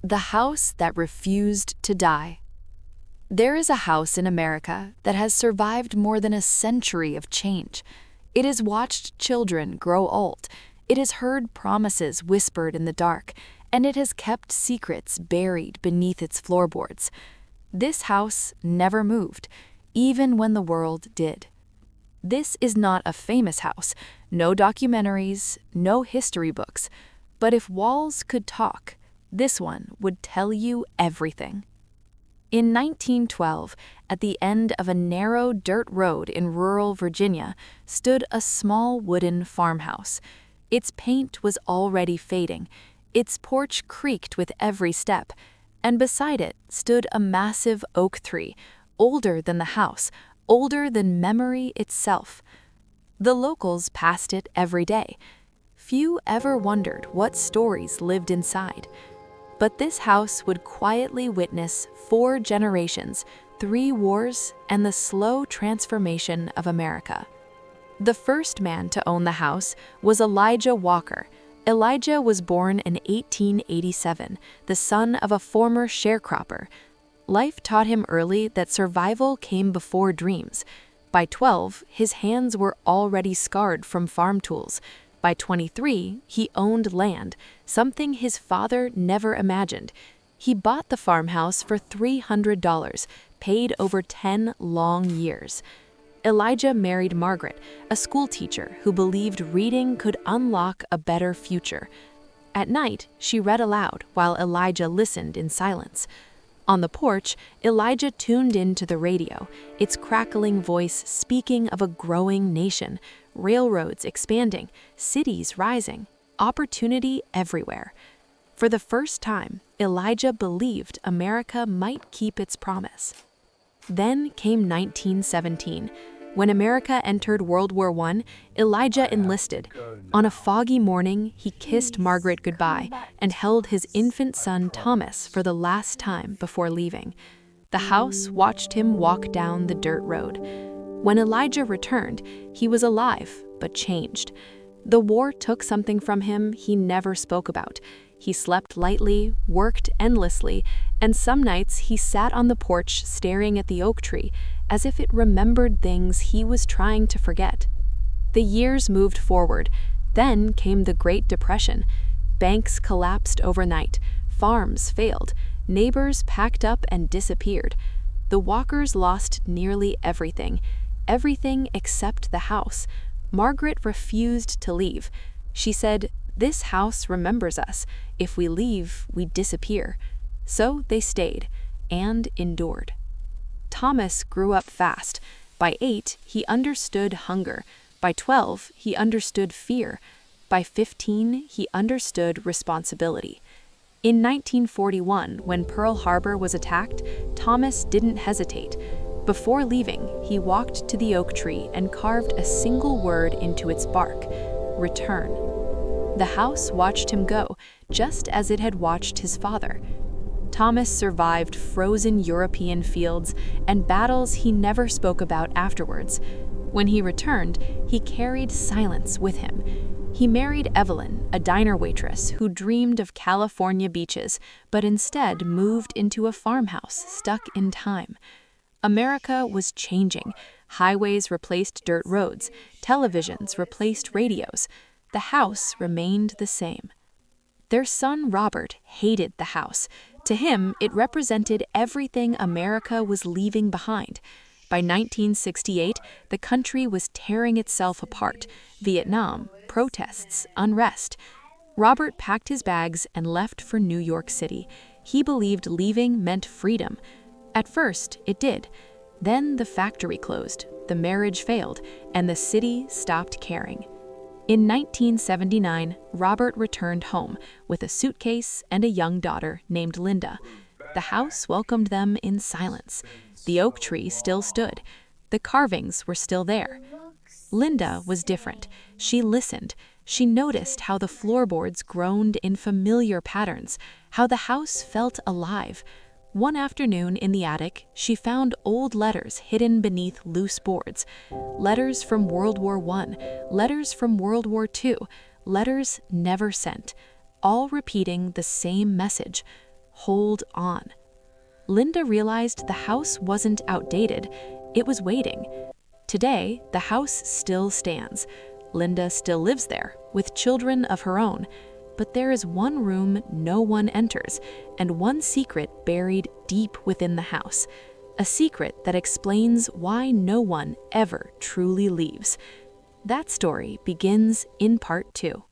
The house that refused to die. There is a house in America that has survived more than a century of change. It has watched children grow old. It has heard promises whispered in the dark, and it has kept secrets buried beneath its floorboards. This house never moved, even when the world did. This is not a famous house, no documentaries, no history books. But if walls could talk, this one would tell you everything. In 1912, at the end of a narrow dirt road in rural Virginia, stood a small wooden farmhouse. Its paint was already fading, its porch creaked with every step, and beside it stood a massive oak tree, older than the house, older than memory itself. The locals passed it every day. Few ever wondered what stories lived inside. But this house would quietly witness 4 generations, 3 wars, and the slow transformation of America. The first man to own the house was Elijah Walker. Elijah was born in 1887, the son of a former sharecropper. Life taught him early that survival came before dreams. By 12, his hands were already scarred from farm tools. By 23, he owned land, something his father never imagined. He bought the farmhouse for $300, paid over 10 long years. Elijah married Margaret, a schoolteacher who believed reading could unlock a better future. At night, she read aloud while Elijah listened in silence. On the porch, Elijah tuned into the radio, its crackling voice speaking of a growing nation, railroads expanding, cities rising, opportunity everywhere. For the first time, Elijah believed America might keep its promise. Then came 1917. When America entered World War I, Elijah enlisted. On a foggy morning, he kissed Margaret goodbye and held his infant son Thomas for the last time before leaving. The house watched him walk down the dirt road. When Elijah returned, he was alive, but changed. The war took something from him he never spoke about. He slept lightly, worked endlessly, and some nights he sat on the porch staring at the oak tree, as if it remembered things he was trying to forget. The years moved forward. Then came the Great Depression. Banks collapsed overnight. Farms failed. Neighbors packed up and disappeared. The Walkers lost nearly everything. Everything except the house. Margaret refused to leave. She said, "This house remembers us. If we leave, we disappear." So they stayed and endured. Thomas grew up fast. By 8, he understood hunger. By 12, he understood fear. By 15, he understood responsibility. In 1941, when Pearl Harbor was attacked, Thomas didn't hesitate. Before leaving, he walked to the oak tree and carved a single word into its bark: return. The house watched him go, just as it had watched his father. Thomas survived frozen European fields and battles he never spoke about afterwards. When he returned, he carried silence with him. He married Evelyn, a diner waitress who dreamed of California beaches, but instead moved into a farmhouse stuck in time. America was changing. Highways replaced dirt roads. Televisions replaced radios. The house remained the same. Their son Robert hated the house. To him, it represented everything America was leaving behind. By 1968, the country was tearing itself apart. Vietnam, protests, unrest. Robert packed his bags and left for New York City. He believed leaving meant freedom. At first, it did. Then the factory closed, the marriage failed, and the city stopped caring. In 1979, Robert returned home with a suitcase and a young daughter named Linda. The house welcomed them in silence. The oak tree still stood. The carvings were still there. Linda was different. She listened. She noticed how the floorboards groaned in familiar patterns, how the house felt alive. One afternoon in the attic, she found old letters hidden beneath loose boards. Letters from World War I, letters from World War II, letters never sent, all repeating the same message. hold on. Linda realized the house wasn't outdated, it was waiting. Today, the house still stands. Linda still lives there, with children of her own. But there is one room no one enters, and one secret buried deep within the house. A secret that explains why no one ever truly leaves. That story begins in part 2.